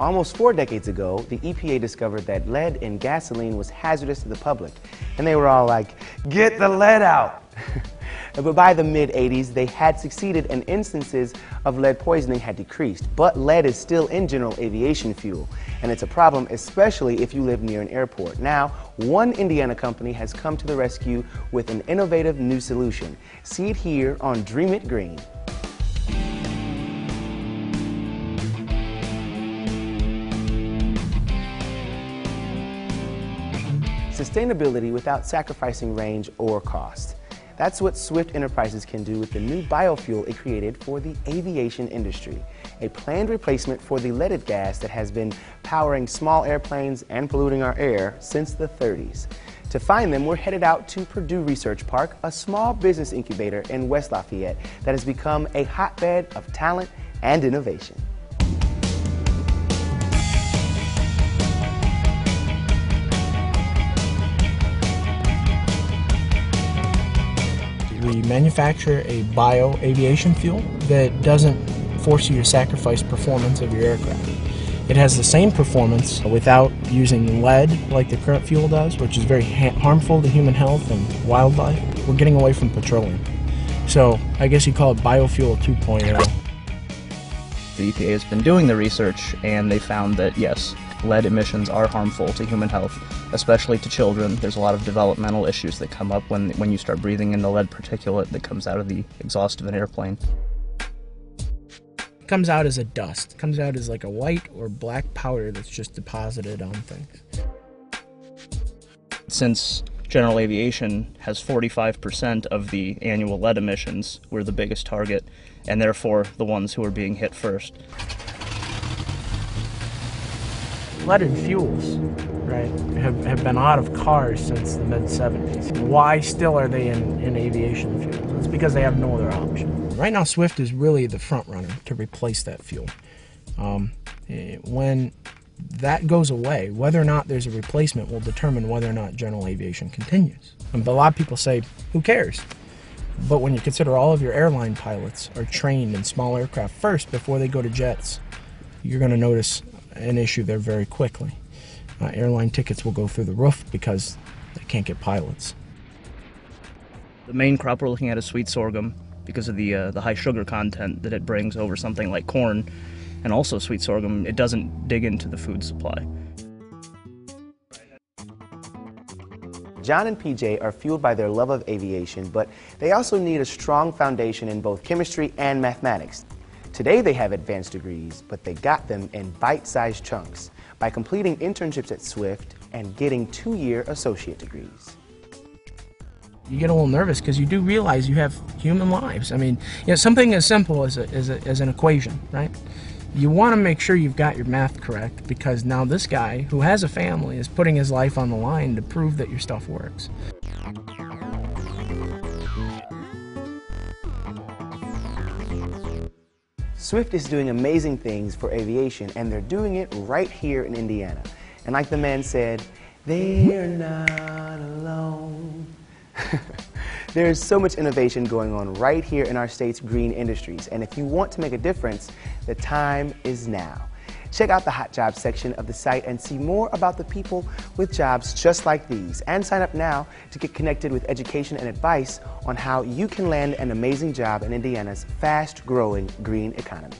Almost 4 decades ago, the EPA discovered that lead in gasoline was hazardous to the public, and they were all like, "Get the lead out!" But by the mid-'80s, they had succeeded and instances of lead poisoning had decreased. But lead is still in general aviation fuel, and it's a problem especially if you live near an airport. Now, one Indiana company has come to the rescue with an innovative new solution. See it here on Dream It Green. Sustainability without sacrificing range or cost. That's what Swift Enterprises can do with the new biofuel it created for the aviation industry, a planned replacement for the leaded gas that has been powering small airplanes and polluting our air since the 30s. To find them, we're headed out to Purdue Research Park, a small business incubator in West Lafayette that has become a hotbed of talent and innovation. We manufacture a bio-aviation fuel that doesn't force you to sacrifice performance of your aircraft. It has the same performance without using lead like the current fuel does, which is very harmful to human health and wildlife. We're getting away from petroleum. So I guess you call it biofuel 2.0. The EPA has been doing the research, and they found that yes, lead emissions are harmful to human health, especially to children. There's a lot of developmental issues that come up when you start breathing in the lead particulate that comes out of the exhaust of an airplane. It comes out as a dust. It comes out as like a white or black powder that's just deposited on things. Since general aviation has 45% of the annual lead emissions, we're the biggest target, and therefore the ones who are being hit first. Leaded fuels, right, have been out of cars since the mid-'70s. Why still are they in aviation fuel? It's because they have no other option. Right now, Swift is really the front runner to replace that fuel. When that goes away, whether or not there's a replacement will determine whether or not general aviation continues. But a lot of people say, who cares? But when you consider all of your airline pilots are trained in small aircraft first before they go to jets, you're going to notice an issue there very quickly. Airline tickets will go through the roof because they can't get pilots. The main crop we're looking at is sweet sorghum because of the high sugar content that it brings over something like corn, and also sweet sorghum, it doesn't dig into the food supply. John and PJ are fueled by their love of aviation, but they also need a strong foundation in both chemistry and mathematics. Today they have advanced degrees, but they got them in bite-sized chunks by completing internships at Swift and getting 2-year associate degrees. You get a little nervous because you do realize you have human lives. I mean, something as simple as an equation, right? You want to make sure you've got your math correct because now this guy who has a family is putting his life on the line to prove that your stuff works. Swift is doing amazing things for aviation, and they're doing it right here in Indiana. And like the man said, they're not alone. There's so much innovation going on right here in our state's green industries, and if you want to make a difference, the time is now. Check out the Hot Jobs section of the site and see more about the people with jobs just like these. And sign up now to get connected with education and advice on how you can land an amazing job in Indiana's fast-growing green economy.